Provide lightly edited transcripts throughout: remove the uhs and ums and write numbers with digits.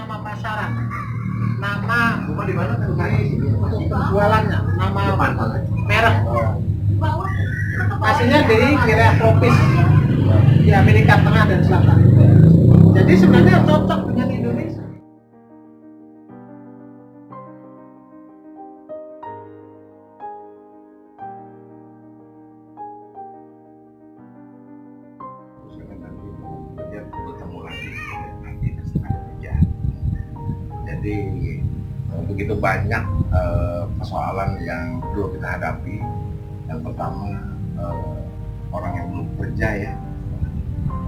nama pasaran, nama jualannya, nama merek. Aslinya dari wilayah tropis di Amerika Tengah dan Selatan. Jadi sebenarnya cocok dengan Indonesia. Bertemu lagi nanti setelah kerja. Jadi begitu banyak persoalan yang perlu kita hadapi. Yang pertama orang yang belum kerja ya,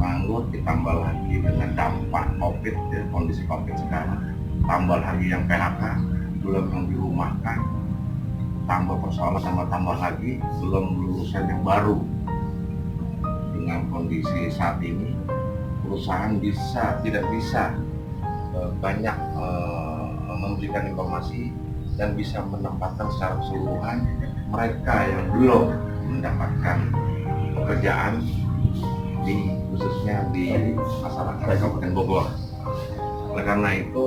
nganggur, ditambah lagi dengan dampak COVID ya, kondisi COVID sekarang, tambah lagi yang PHK, belum yang dirumahkan, tambah persoalan tambah lagi belum lulusan yang baru. Dengan kondisi saat ini perusahaan tidak bisa banyak memberikan informasi dan bisa menempatkan secara keseluruhan mereka yang belum mendapatkan pekerjaan khususnya di masyarakat Kabupaten Bogor. Oleh karena itu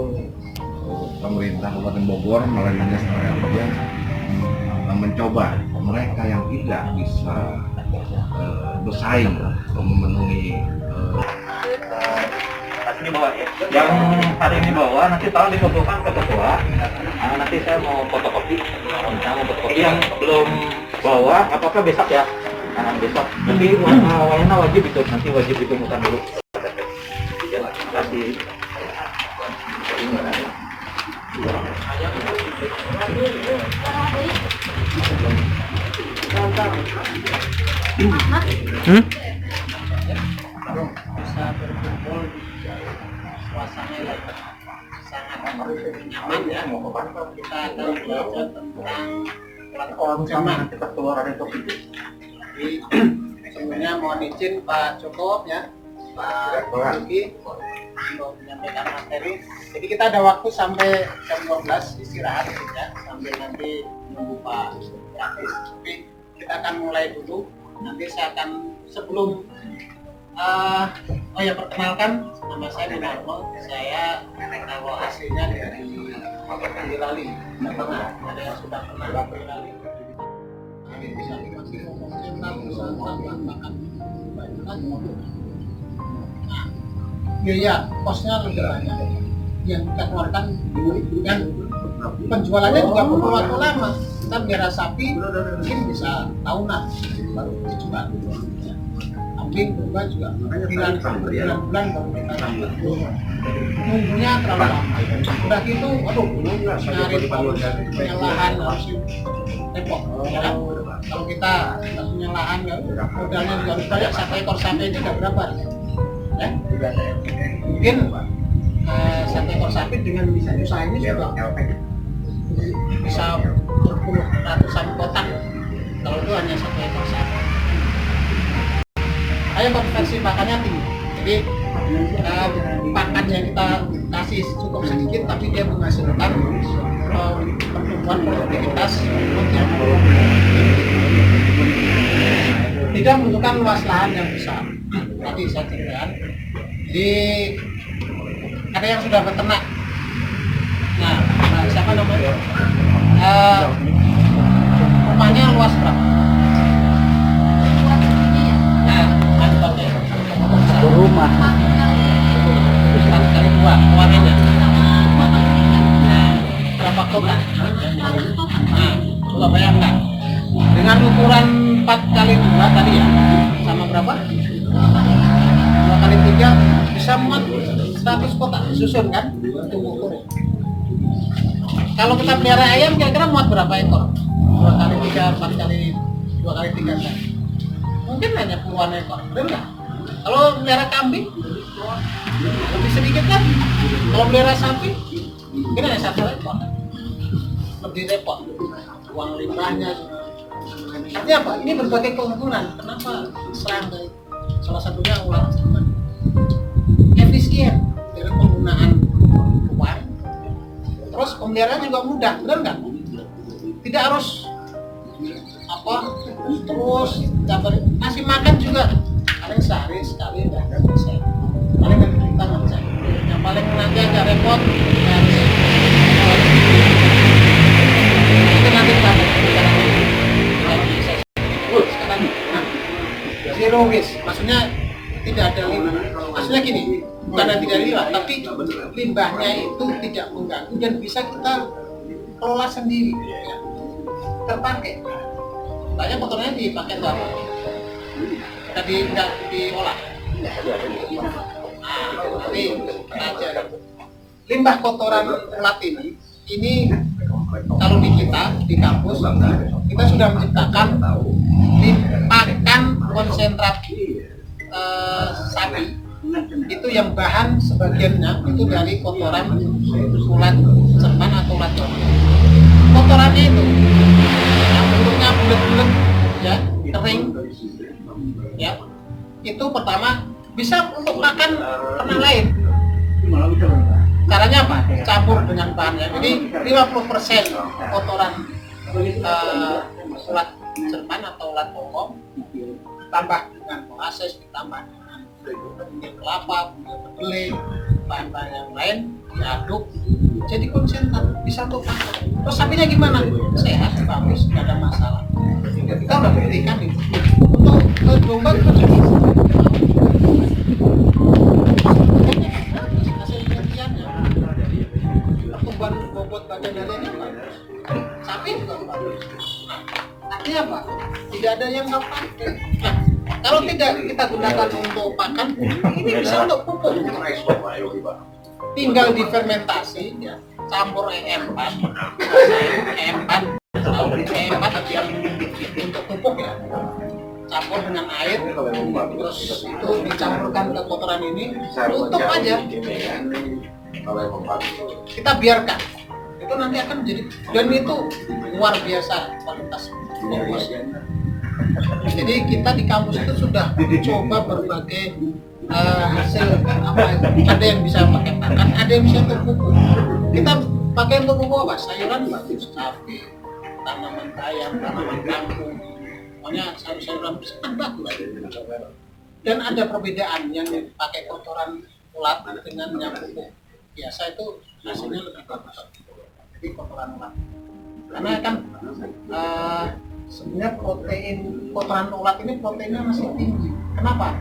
pemerintah Kabupaten Bogor melalui Dinas Tenaga Kerja mencoba mereka yang tidak bisa bersaing untuk memenuhi ini bawa ya. Yang hari ini bawa nanti tolong difotokan ke ketua. Nanti saya mau fotokopi. Yang belum bawa apakah besok ya? Besok. Tapi wayana wajib itu nanti wajib ditemukan dulu. Ya, terima kasih. Bisa berkumpul di suasana yang sangat nyaman ya. Kita akan belajar tentang platform zaman. Kita keluar dari topik. Jadi sebelumnya mohon izin Pak Joko ya, Pak Yuki untuk menyampaikan materi. Jadi kita ada waktu sampai jam 12 istirahat ya, sambil nanti menunggu Pak Praktis. Tapi kita akan mulai dulu. Nanti saya akan sebelum perkenalkan, nama saya Minarno. Saya kalau aslinya dari Boyolali, Jawa. Ada yang sudah pernah ke Boyolali. Ini bisa dikasih tentang usaha makan Nah, biaya kosnya lebih banyak yang kita keluarkan dan penjualannya juga perlu waktu lama. Kita biara sapi mungkin bisa tahunan baru dijual. Kambing juga bulan-bulan baru kita nunggunya terlalu lama. Udah gitu, nyari punya lahan harus repot. Ya kan? Kalau kita punya lahan, modalnya juga harus banyak. 1 ekor sapi itu udah berapa? Ya? Mungkin 1 ekor sapi dengan usaha ini juga bisa berpuluh ratusan kotak. Kalau itu hanya 1 ekor sapi. Ayam konversi pakannya tinggi, jadi pakan yang kita kasih cukup sedikit, tapi dia menghasilkan pertumbuhan produktivitas yang tidak membutuhkan luas lahan yang besar. Tadi saya ceritakan, jadi ada yang sudah beternak. Nah siapa namanya? Rumahnya luas berapa? Rumah kali 2 warnanya. Berapa kota? Nah, coba bayangkan dengan ukuran 4 kali 2 tadi ya, sama berapa? 2 kali 3 bisa muat 100 kotak disusun kan? Ukur. Kalau kita pelihara ayam kira-kira muat berapa ekor? 2 kali 3, 4 kali 2 kali 3 kan? Mungkin hanya puluhan ekor, benar nggak? Kalau melihara kambing lebih sedikit kan? Kalau melihara sapi mungkin hanya 1 ekor, lebih repot. Uang limbahnya. Artinya apa? Ini berbagai keuntungan. Kenapa serangga? Salah satunya ulang zaman. Efisien dari penggunaan uang. Terus pemeliharaan juga mudah, benar nggak? Tidak harus terus ngasih makan juga paling sehari sekali udah bisa. Paling kita nggak bisa. Yang paling nanti agak repot harus itu nanti kita bicara lagi sesi sekarang. Nah, zero waste maksudnya tidak ada limbah. Maksudnya gini, bukan tidak ada limbah, tapi limbahnya itu tidak mengganggu dan bisa kita kelola sendiri, ya. Terpakai. Banyak kotorannya dipakai dalam tadi tidak diolah. Nanti aja. Limbah kotoran ulat ini kalau di kita di kampus kita sudah menciptakan pakan konsentrat sapi itu yang bahan sebagiannya itu dari kotoran ulat jerman atau ulat jerman. Kotorannya itu yang bentuknya bulat-bulat ya, kering ya, itu pertama bisa untuk makan ternak lain. Caranya apa? Campur dengan bahannya. Jadi 50% kotoran ulat jerman atau ulat Hongkong ditambah dengan molasses, ditambah dengan bumbu kelapa, bumbu kedelai, bahan-bahan yang lain diaduk jadi konsentrat, bisa untuk makan. Terus sapinya gimana? Sehat, bagus, nggak ada masalah. Kita udah buktikan itu. Untuk domba itu juga hasil penelitiannya pertumbuhan bobot badan darinya bagus, sapi juga bagus. Nah, artinya apa? Tidak ada yang nggak pakai. Nah, kalau tidak kita gunakan untuk pakan, ini bisa untuk pupuk. Tinggal difermentasi, ya, campur E4 tapi yang untuk pupuk ya, campur dengan air, terus itu dicampurkan ke kotoran ini, tutup aja, kita biarkan, itu nanti akan menjadi, dan itu luar biasa kualitas komposnya. Jadi kita di kampus itu sudah coba berbagai hasil apa, ada yang bisa pakai pakan, ada yang bisa untuk pupuk. Kita pakai untuk pupuk apa? Sayuran bagus, cabai, tanaman bayam, tanaman kangkung, pokoknya sayur-sayuran sangat bagus. Dan ada perbedaan yang pakai kotoran ulat dengan yang pupuk biasa, itu hasilnya lebih bagus. Jadi kotoran ulat, karena kan sebenarnya protein kotoran ulat ini proteinnya masih tinggi. Kenapa?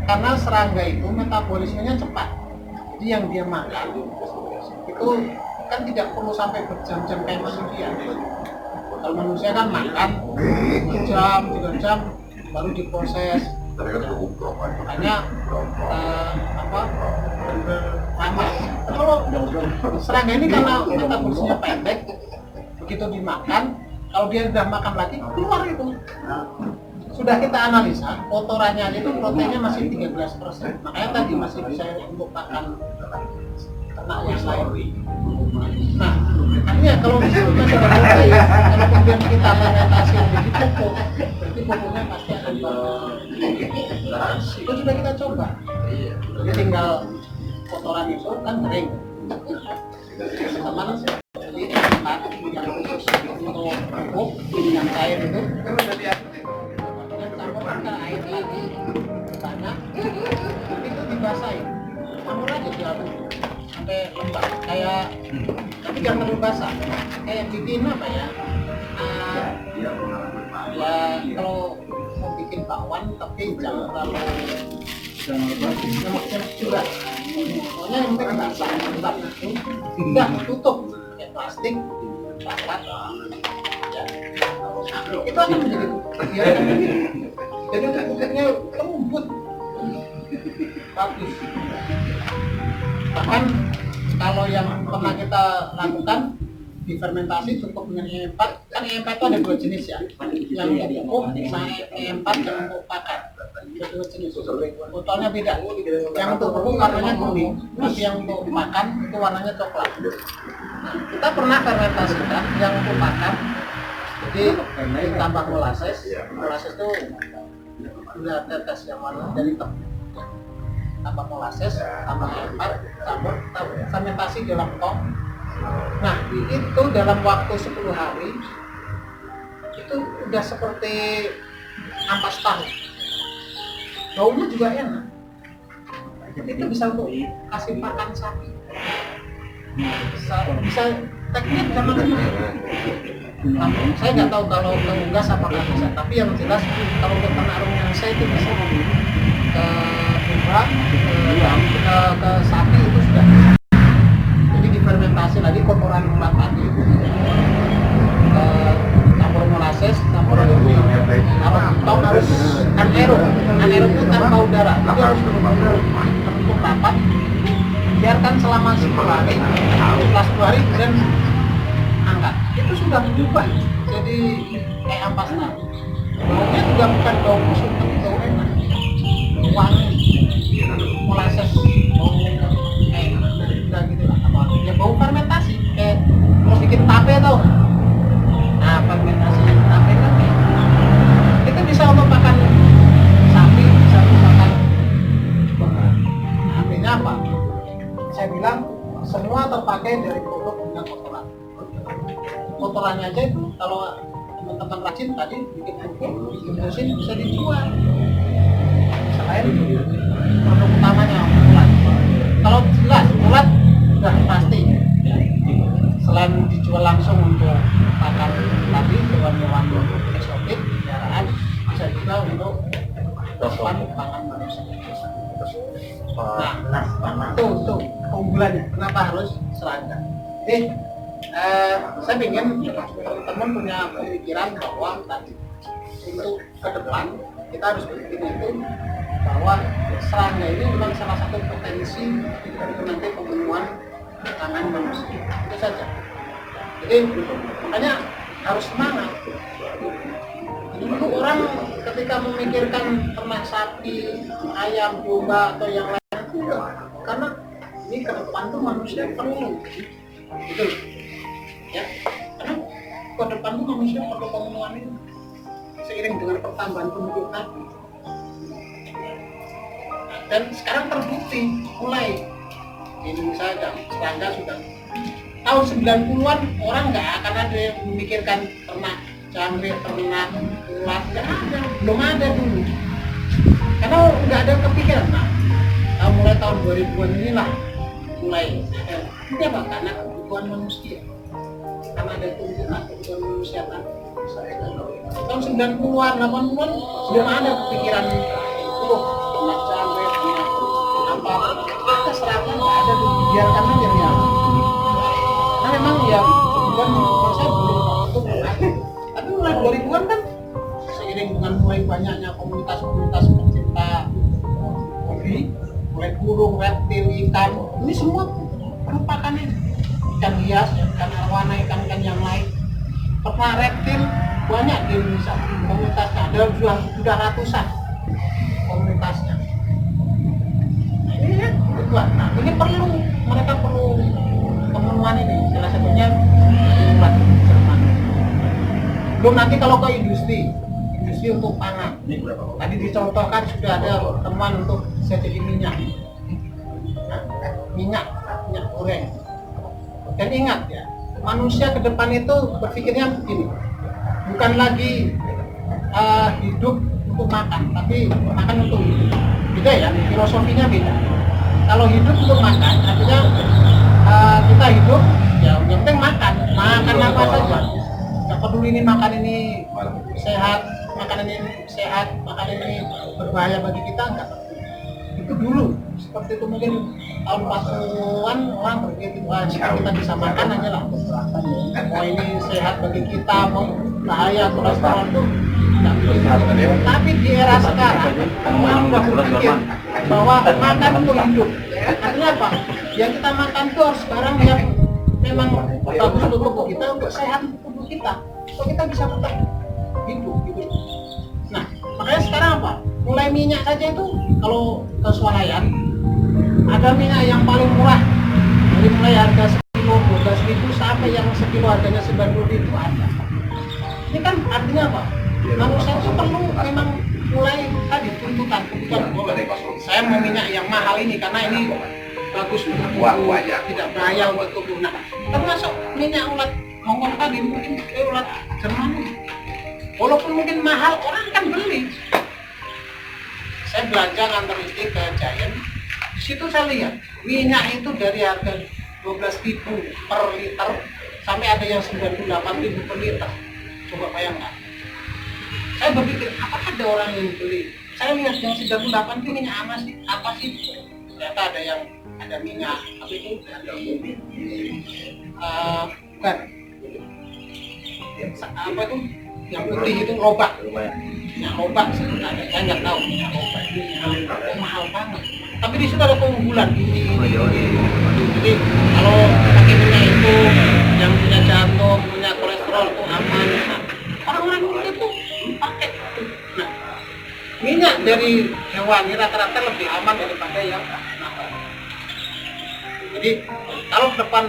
Karena serangga itu metabolismenya cepat, jadi yang dia makan itu kan tidak perlu sampai berjam-jam kayak manusia. Kalau manusia kan makan 2 jam, 3 jam baru diproses, makanya lama. Kalau serangga ini karena metabolismenya pendek, begitu dimakan, kalau dia sudah makan lagi keluar itu. Sudah kita analisa, kotorannya itu proteinnya masih 13%, makanya tadi masih bisa untuk pakan ternak yang lain. Nah, artinya kalau misalnya sudah protein, kalau kemudian kita fermentasi menjadi pupuk, berarti pupuknya pasti akan bagus. Itu sudah kita coba. Jadi tinggal kotoran itu kan kering. Teman-teman jadi tempat yang khusus untuk pupuk yang cair itu campurkan air lagi banyak, itu dibasahi, campur aja diaduk sampai lembab, kayak tapi jangan terlalu basah, kayak bikin apa ya, ya kalau mau bikin bakwan tapi jangan terlalu lemak juga, pokoknya yang penting basah, lembab itu udah tutup pakai plastik rapat ya. Itu akan menjadi biasa. Jadi pupuknya lembut, bagus. Bahkan kalau yang pernah kita lakukan difermentasi cukup dengan E4, kan E4 itu ada 2 jenis ya, yang untuk pupuk sama E4 yang untuk pakan. Ada 2 jenis, botolnya beda. Yang untuk pupuk warnanya kuning, tapi yang untuk pakan itu warnanya coklat. Nah, kita pernah fermentasikan yang untuk pakan, jadi ditambah molasses itu gula tetes yang warna dari hitam, tambah molasses, tambah E4, campur, fermentasi dalam tong. Nah, itu dalam waktu 10 hari itu udah seperti ampas tahu, baunya juga enak. Itu bisa untuk kasih pakan sapi. bisa teknik sama semua. Saya nggak tahu kalau ke unggas apakah bisa, tapi yang jelas kalau untuk ternak ruminansia itu bisa ke domba, ke sapi itu sudah bisa. Jadi difermentasi lagi kotoran ulat tadi, campur molasses, campur kalau harus anaerob itu tanpa udara, jadi harus tertutup rapat, biarkan selama 10 hari, setelah 10 hari kemudian angkat. Itu sudah berubah jadi kayak ampas tahu. Baunya juga bukan bau busuk, tapi bau enak, wangi, molasses, bau kayak gitu lah. Ya bau fermentasi, kayak mau bikin tape tau. Nah fermentasi tape kan itu bisa untuk makan sapi, bisa untuk makan domba. Artinya apa? Saya bilang semua terpakai dari produk dengan kotoran. Kotorannya aja itu kalau teman-teman rajin tadi bikin pupuk, bikin mesin bisa dijual. Selain produk utamanya ulat. Kalau jelas ulat sudah pasti. Selain dijual langsung untuk pakan tadi hewan-hewan eksotik, peliharaan, bisa juga untuk pangan manusia. Nah, tuh keunggulannya. Kenapa harus serangga? Jadi saya ingin teman-teman punya pemikiran bahwa tadi untuk ke depan kita harus berpikir itu bahwa serangga ini memang salah satu potensi nanti pembunuhan tangan manusia. Itu saja. Jadi makanya harus semangat. Jadi dulu orang ketika memikirkan ternak sapi, ayam, domba atau yang lain itu karena ini ke depan tuh manusia perlu. Gitu. Ya, karena ke depan tuh manusia perlu pemenuhan ini seiring dengan pertambahan penduduk tadi. Dan sekarang terbukti mulai di Indonesia dan serangga sudah tahun 90-an orang nggak akan ada yang memikirkan ternak jangkrik, ternak ulat, nggak ada, belum ada dulu karena nggak ada kepikiran. Nah, mulai tahun 2000-an inilah mulai ada. Ini apa? Karena kebutuhan manusia, karena ada tuntutan kebutuhan manusia tadi. Tahun 90-an, 80-an belum ada pikiran itu ternak jangkrik, ternak apa, kita serangga nggak ada, dibiarkan aja ya. Nah memang ya bukan saya belum waktu mulai, tapi mulai 2000-an kan seiring dengan mulai banyaknya komunitas-komunitas pencinta hobi, mulai burung, reptil, ikan, ini semua merupakan ikan hias, ikan arwana, ikan-ikan yang lain. Pernah reptil banyak di Indonesia, komunitasnya ada sudah ratusan komunitasnya. Nah ini ya, itulah. Nah ini perlu, mereka perlu pemenuhan ini, salah satunya ulat Jerman. Belum nanti kalau ke industri untuk pangan. Tadi dicontohkan sudah ada teman untuk bisa jadi minyak. Nah, minyak goreng. Dan ingat ya, manusia ke depan itu berpikirnya begini, bukan lagi hidup untuk makan, tapi makan untuk hidup. Beda ya, filosofinya beda. Kalau hidup untuk makan, artinya kita hidup ya yang penting makan apa saja, nggak peduli ini makan ini sehat, makan ini berbahaya bagi kita, enggak. Itu dulu seperti itu, mungkin tahun 40-an orang berpikir kita bisa makan aja lah, mau ini sehat bagi kita, mau bahaya kolesterol itu enggak begitu. Tapi di era sekarang orang sudah berpikir bahwa makan untuk hidup. Artinya apa? Yang kita makan itu harus sekarang yang memang bagus untuk tubuh kita, untuk sehat untuk tubuh kita, supaya kita bisa tetap hidup gitu. Nah, makanya sekarang apa? Mulai minyak saja itu kalau ke swalayan ada minyak yang paling murah dari mulai harga sekilo 12.000 sampai yang sekilo harganya 90.000 ada. Ini kan artinya apa? Manusia itu perlu memang mulai tadi tuntutan kebutuhan. Saya mau minyak yang mahal ini karena ini bagus untuk tubuh, tidak bahaya untuk tubuh. Nah, termasuk minyak ulat Hongkong tadi, mungkin ulat Jerman ini. Walaupun mungkin mahal, orang kan beli. Saya belanja ngantar istri ke Giant, di situ saya lihat minyak itu dari harga 12.000 per liter sampai ada yang 98.000 per liter. Coba bayangkan. Saya berpikir, apakah ada orang yang beli? Saya lihat yang 98 itu minyak apa sih? Ternyata ada minyak, tapi itu bukan apa itu yang putih itu robak. Minyak robak sebenarnya saya nggak tahu minyak robak ini mahal banget. Tapi di situ ada keunggulan ini. Jadi kalau pakai minyak itu yang punya jantung, punya kolesterol itu aman. Nah, orang-orang itu pakai. Nah, minyak dari hewan ini rata-rata lebih aman daripada yang nakal. Jadi kalau ke depan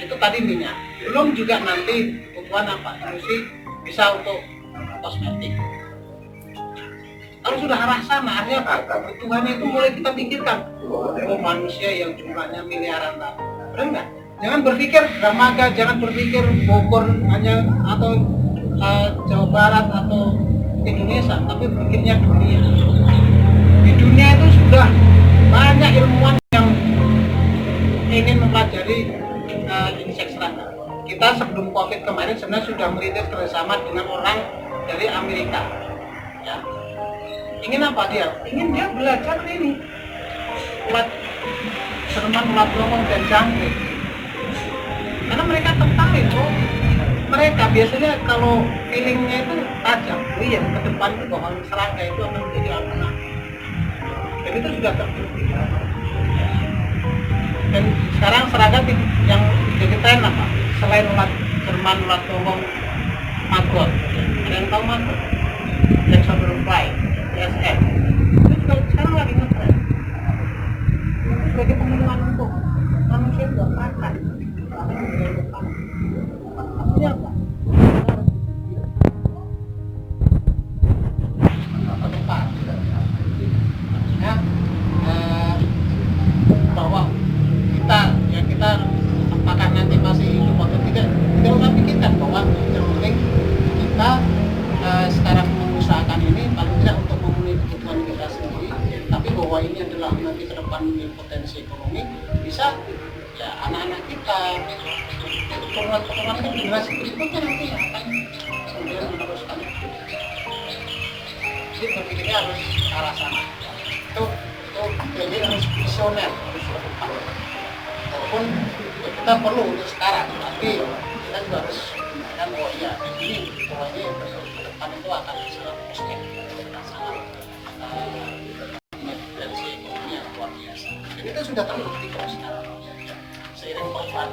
itu tadi minyak, belum juga nanti kebutuhan apa? Fungsi bisa untuk kosmetik. Kalau sudah arah sana, artinya apa? Kebutuhannya itu mulai kita pikirkan. Oh, manusia yang jumlahnya miliaran tadi. Benar nggak? Jangan berpikir Dramaga, jangan berpikir Bogor hanya atau Jawa Barat atau Indonesia, tapi berpikirnya dunia. Di dunia itu sudah banyak ilmuwan yang ingin mempelajari insek serangga. Kita sebelum COVID kemarin sebenarnya sudah merintis kerjasama dengan orang dari Amerika. Ya. Ingin apa dia? Ingin dia belajar ini ulat serman, ulat longkong dan jangkrik. Karena mereka tertarik, mereka biasanya kalau feelingnya itu tajam. Oh iya, ke depan itu bahwa serangga itu akan menjadi alternatif. Dan itu sudah terbukti. Dan sekarang serangga yang jadi tren apa? Selain ulat serman, ulat longkong, maggot. Ada yang tahu maggot? Jackson butterfly. TSM itu juga sekarang lagi ngetren. Itu sebagai pembunuhan untuk manusia juga makan. Artinya apa? Ke depan ya, bahwa kita apakah nanti masih hidup atau tidak usah pikirkan, bahwa yang penting kita sekarang mengusahakan ini paling tidak untuk memenuhi kebutuhan kita sendiri, tapi bahwa ini adalah nanti ke depan potensi ekonomi bisa ya anak-anak kita, keturunan generasi berikutnya nanti yang akan kemudian meneruskan. Jadi berpikirnya harus ke arah sana. Itu jadi harus visioner, harus berdepan. Walaupun ya, kita perlu untuk sekarang, tapi kita juga harus mengatakan bahwa ya ini bahwa ini depan itu akan sangat positif, sangat potensi ekonomi yang luar biasa. Dan itu sudah terbukti kalau sekarang seiring perubahan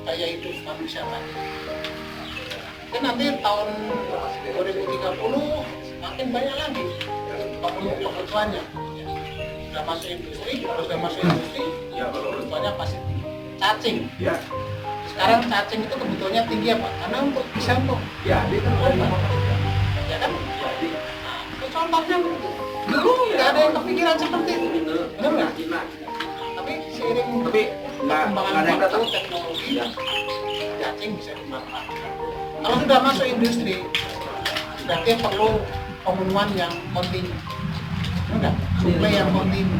gaya hidup manusia tadi. Dan nanti tahun 2030 makin banyak lagi kebutuhannya. Sudah masuk industri, kalau sudah masuk industri, ya kebutuhannya pasti tinggi. Cacing. Ya. Sekarang cacing itu kebutuhannya tinggi apa? Karena untuk bisa untuk ya kan? Nah, itu contohnya dulu nggak ada yang kepikiran seperti itu, benar nggak? Tapi seiring perkembangan waktu teknologi, cacing bisa dimanfaatkan. Kalau sudah masuk industri, berarti perlu pembunuhan yang kontinu, enggak? Suplai yang kontinu.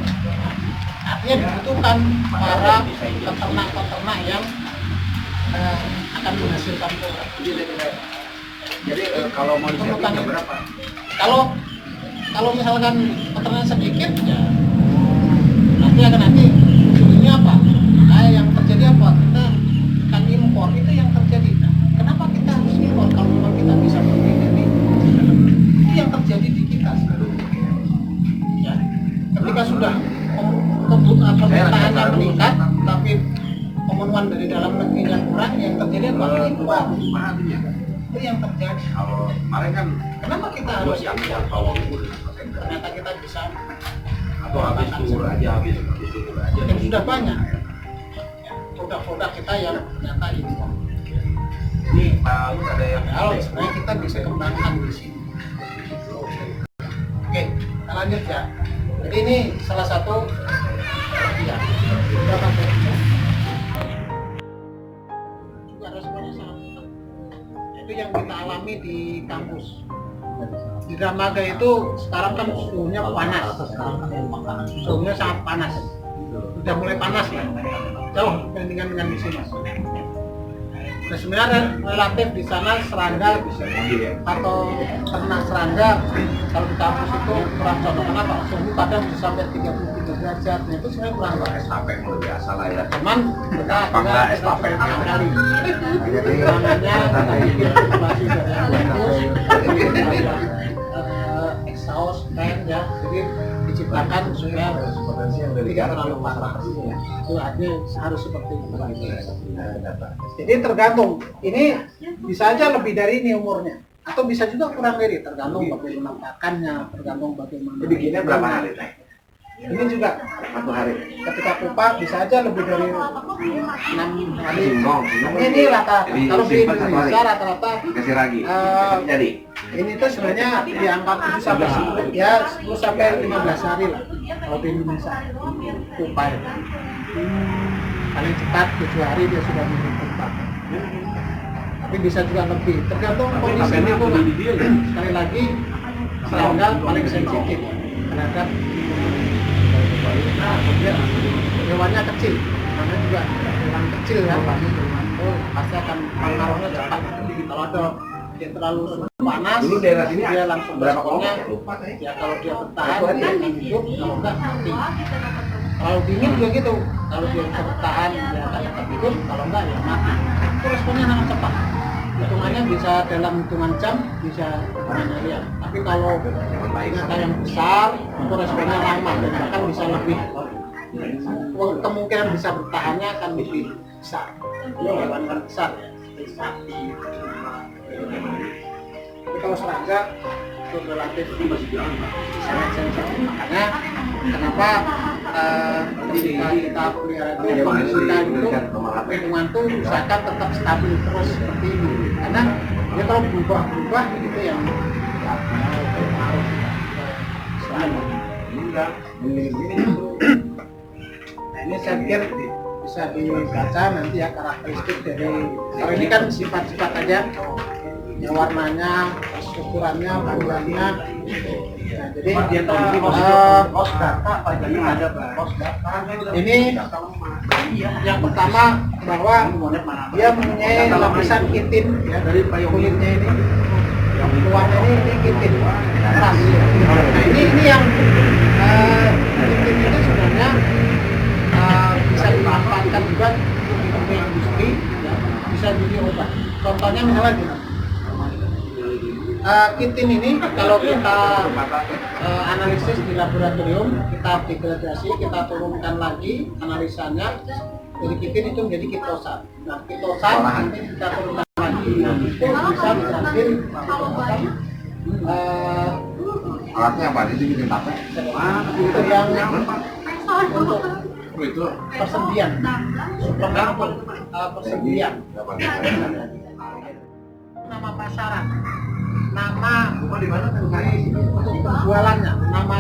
Artinya dibutuhkan para peternak-peternak yang akan menghasilkan produk. Jadi kalau mau disiapkan berapa? Kalau misalkan peternak sedikit, ya nanti ujungnya apa? Nah, yang terjadi apa? Kita akan impor, itu yang terjadi. Nah, kenapa kita harus impor kalau memang kita bisa berdiri? Itu yang terjadi di kita sekarang. Ya, ketika sudah permintaannya meningkat, tapi pemenuhan dari dalam negerinya kurang, yang terjadi apa? Impor. Itu yang terjadi. Kalau kemarin kan kenapa kita harus impor? Ternyata kita bisa atau habis dulu aja. Dan sudah banyak produk-produk kita yang ternyata impor. Ini Pak ada yang kalau sebenarnya kita bisa kembangkan di sini. Oke, kita lanjut ya. Jadi ini salah satu ya, juga responnya sangat cepat. Itu yang kita alami di kampus. Di Dramaga itu sekarang kan suhunya panas, suhunya sangat panas, sudah mulai panas ya. jauh dibandingkan dengan di sini. Nah, sebenarnya relatif di sana serangga bisa atau ternak serangga kalau di kampus itu kurang cocok, kenapa? Suhu kadang bisa sampai 33 derajat, nah itu sebenarnya kurang bagus. SPP mulai biasa lah ya. Cuman kita Bangga SPP kali. Jadi namanya kita bikin situasi dari yang bagus, exhaust fan ya, jadi diciptakan supaya tidak terlalu panas. Itu artinya harus seperti itu. Jadi tergantung, ini bisa aja lebih dari ini umurnya, atau bisa juga kurang dari, tergantung bagaimana pakannya, tergantung bagaimana. Jadi bikinnya berapa hari teh? Ini juga 1 hari. ketika pupa bisa aja lebih dari 6 hari. Singkong. Ini rata, Jadi kalau di simpan 1 hari. Indonesia rata-rata Kasih ragi. Jadi ini tuh sebenarnya di angka 7 sampai 10 ya 10 sampai 15 hari lah kalau di Indonesia pupa itu. Paling cepat 7 hari dia sudah menjadi pupa. Tapi bisa juga lebih, tergantung kondisi lingkungan. Sekali lagi serangga paling sensitif terhadap hewannya kecil, karena juga hewan kecil ya, itu pasti akan pengaruhnya cepat. Kalau ada yang terlalu panas, dulu daerah sini dia langsung berapa responnya, kelompok? Lupa saya. ya kalau dia bertahan dia akan hidup, kalau enggak mati. Kalau dingin juga gitu, kalau dia bisa bertahan dia akan tetap hidup, kalau enggak ya mati. Itu responnya sangat cepat. Hitungannya bisa dalam hitungan jam, bisa hitungan harian. Tapi kalau binatang yang besar, itu responnya lama dan bahkan bisa lebih. Kemungkinan bisa bertahannya akan lebih besar. Hewan besar ya, seperti sapi. Tapi kalau serangga itu relatif sangat sensitif. Makanya kenapa ketika kita pelihara itu kondisinya itu lingkungan tuh usahakan tetap stabil terus seperti ini, karena dia kalau berubah itu yang berpengaruh selama ini saya pikir bisa dibaca nanti ya karakteristik dari, kalau ini kan sifat-sifat aja ya, warnanya, ukurannya, panjangnya. Nah, jadi ini yang pertama bahwa dia mempunyai lapisan kitin ya, dari kulitnya ini, yang luarnya ini kitin keras. Nah ini yang kitin itu sebenarnya bisa dimanfaatkan juga untuk industri ya, bisa jadi obat. Contohnya misalnya gini, kitin ini kalau kita analisis di laboratorium, kita degradasi, kita turunkan lagi analisanya, dari kitin itu menjadi kitosan. Nah kitosan nanti kita turunkan lagi, nah, itu bisa diambil alatnya apa? Itu bikin tape. itu yang untuk Itu persendian, suplemen untuk persendian. Nama pasaran, nama untuk penjualannya, nama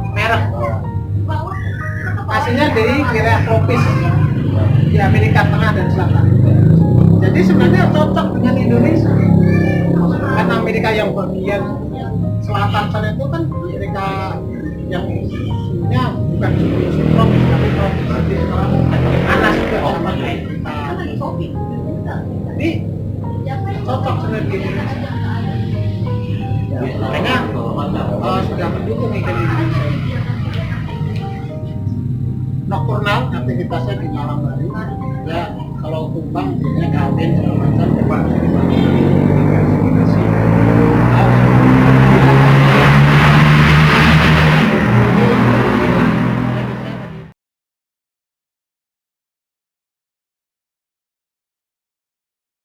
merek. Aslinya dari wilayah tropis di Amerika Tengah dan Selatan. Jadi sebenarnya cocok dengan Indonesia. Karena Amerika yang bagian selatan sana itu kan Amerika yang suhunya bukan subtropis tapi tropis. Jadi panas juga sama kayak kita. Jadi cocok sebenarnya di Indonesia. Makanya sudah mendukung iklim Indonesia. Nokturnal aktivitasnya di malam hari. Ya kalau tumbang biasanya kawin segala macam.